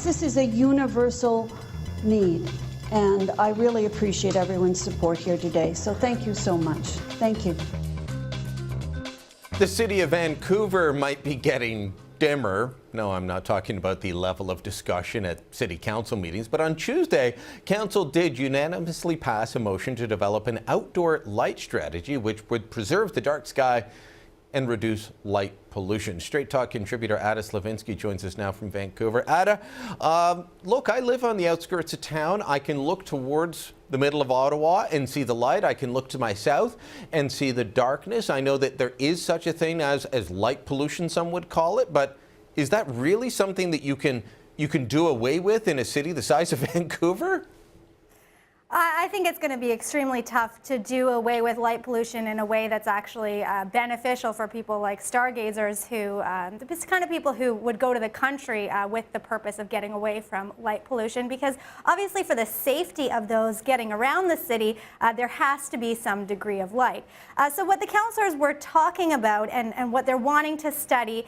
because this is a universal need. And I really appreciate everyone's support here today. So thank you so much. Thank you. The city of Vancouver might be getting dimmer. No, I'm not talking about the level of discussion at city council meetings, but on Tuesday, council did unanimously pass a motion to develop an outdoor light strategy which would preserve the dark sky and reduce light pollution. Straight Talk contributor Ada Slavinsky joins us now from Vancouver. Ada, look, I live on the outskirts of town. I can look towards the middle of Ottawa and see the light. I can look to my south and see the darkness. I know that there is such a thing as light pollution, some would call it, but is that really something that you can do away with in a city the size of Vancouver? I think it's going to be extremely tough to do away with light pollution in a way that's actually beneficial for people like stargazers, who the kind of people who would go to the country with the purpose of getting away from light pollution, because obviously for the safety of those getting around the city, there has to be some degree of light. So what the councillors were talking about and what they're wanting to study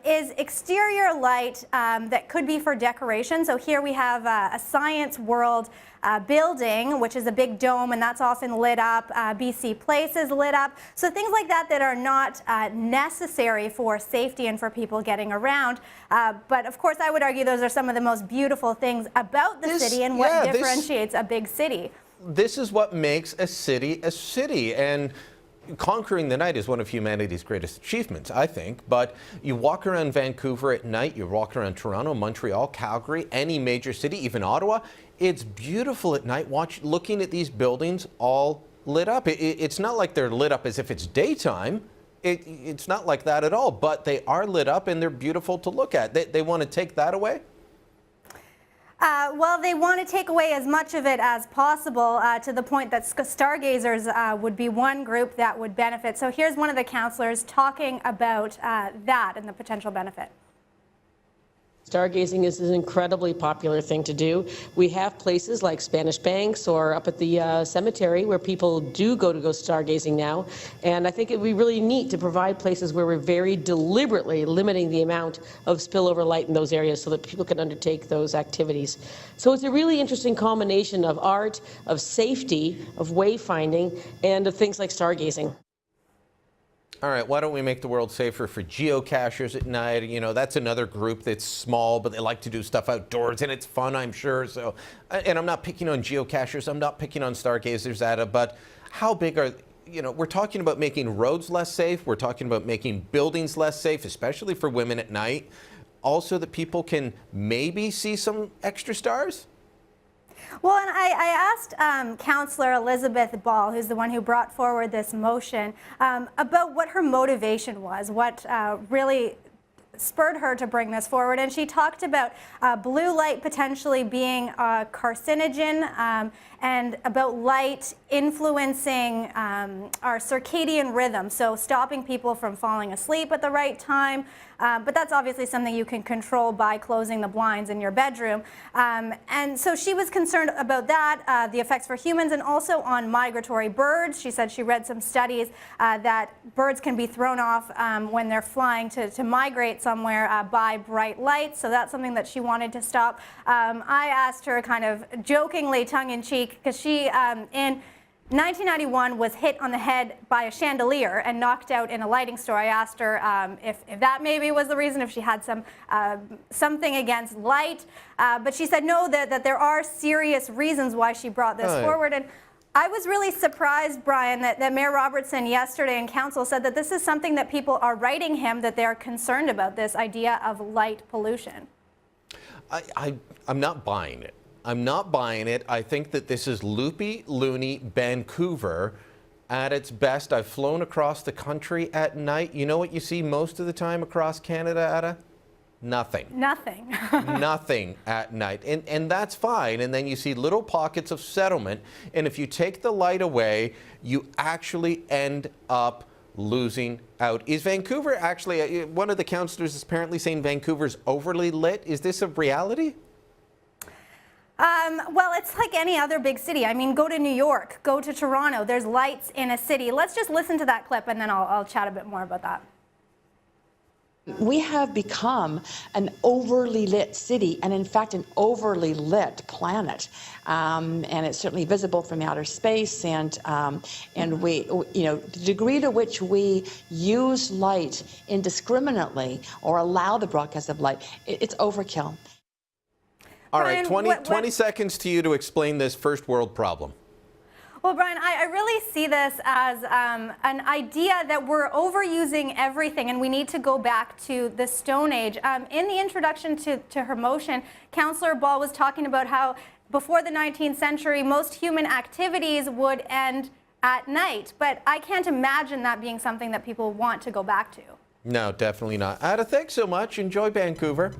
is exterior light that could be for decoration. So here we have a Science World building, which is a big dome, and that's often lit up. BC Place is lit up. So things like that that are not necessary for safety and for people getting around. But of course, I would argue those are some of the most beautiful things about the city and what differentiates a big city. This is what makes a city, and conquering the night is one of humanity's greatest achievements, I think. But you walk around Vancouver at night, you walk around Toronto, Montreal, Calgary, any major city, even Ottawa. It's beautiful at night, looking at these buildings all lit up. It's not like they're lit up as if it's daytime. It's not like that at all, but they are lit up and they're beautiful to look at. They want to take that away? Well, they want to take away as much of it as possible, to the point that stargazers would be one group that would benefit. So here's one of the councillors talking about that and the potential benefit. Stargazing is an incredibly popular thing to do. We have places like Spanish Banks or up at the cemetery where people do go stargazing now. And I think it would be really neat to provide places where we're very deliberately limiting the amount of spillover light in those areas so that people can undertake those activities. So it's a really interesting combination of art, of safety, of wayfinding, and of things like stargazing. All right, why don't we make the world safer for geocachers at night? You know, that's another group that's small, but they like to do stuff outdoors, and it's fun, I'm sure. So, and I'm not picking on geocachers, I'm not picking on stargazers, Ada, but how big are, you know, we're talking about making roads less safe, we're talking about making buildings less safe, especially for women at night, also that people can maybe see some extra stars? Well, and I asked Councillor Elizabeth Ball, who's the one who brought forward this motion, about what her motivation was, what really spurred her to bring this forward. And she talked about blue light potentially being a carcinogen, and about light influencing our circadian rhythm, so stopping people from falling asleep at the right time. But that's obviously something you can control by closing the blinds in your bedroom. And so she was concerned about that, the effects for humans, and also on migratory birds. She said she read some studies that birds can be thrown off when they're flying to migrate somewhere by bright lights. So that's something that she wanted to stop. I asked her kind of jokingly, tongue-in-cheek, because she, in 1991, was hit on the head by a chandelier and knocked out in a lighting store. I asked her if that maybe was the reason, if she had something against light, but she said no, that there are serious reasons why she brought this forward. And I was really surprised, Brian, that Mayor Robertson yesterday in council said that this is something that people are writing him, that they're concerned about, this idea of light pollution. I'm not buying it. I'm not buying it. I think that this is loopy, loony Vancouver at its best. I've flown across the country at night. You know what you see most of the time across Canada, Ada? Nothing. Nothing. Nothing at night. And that's fine. And then you see little pockets of settlement. And if you take the light away, you actually end up losing out. Is Vancouver actually, one of the councillors is apparently saying Vancouver's overly lit. Is this a reality? Well, it's like any other big city. I mean, go to New York, go to Toronto. There's lights in a city. Let's just listen to that clip and then I'll chat a bit more about that. We have become an overly lit city, and in fact an overly lit planet, and it's certainly visible from outer space. And we, the degree to which we use light indiscriminately or allow the broadcast of light, it's overkill. All right, Brian, 20 seconds to you to explain this first world problem. Well, Brian, I really see this as an idea that we're overusing everything and we need to go back to the Stone Age. In the introduction to her motion, Councillor Ball was talking about how before the 19th century, most human activities would end at night. But I can't imagine that being something that people want to go back to. No, definitely not. Ada, thanks so much. Enjoy Vancouver.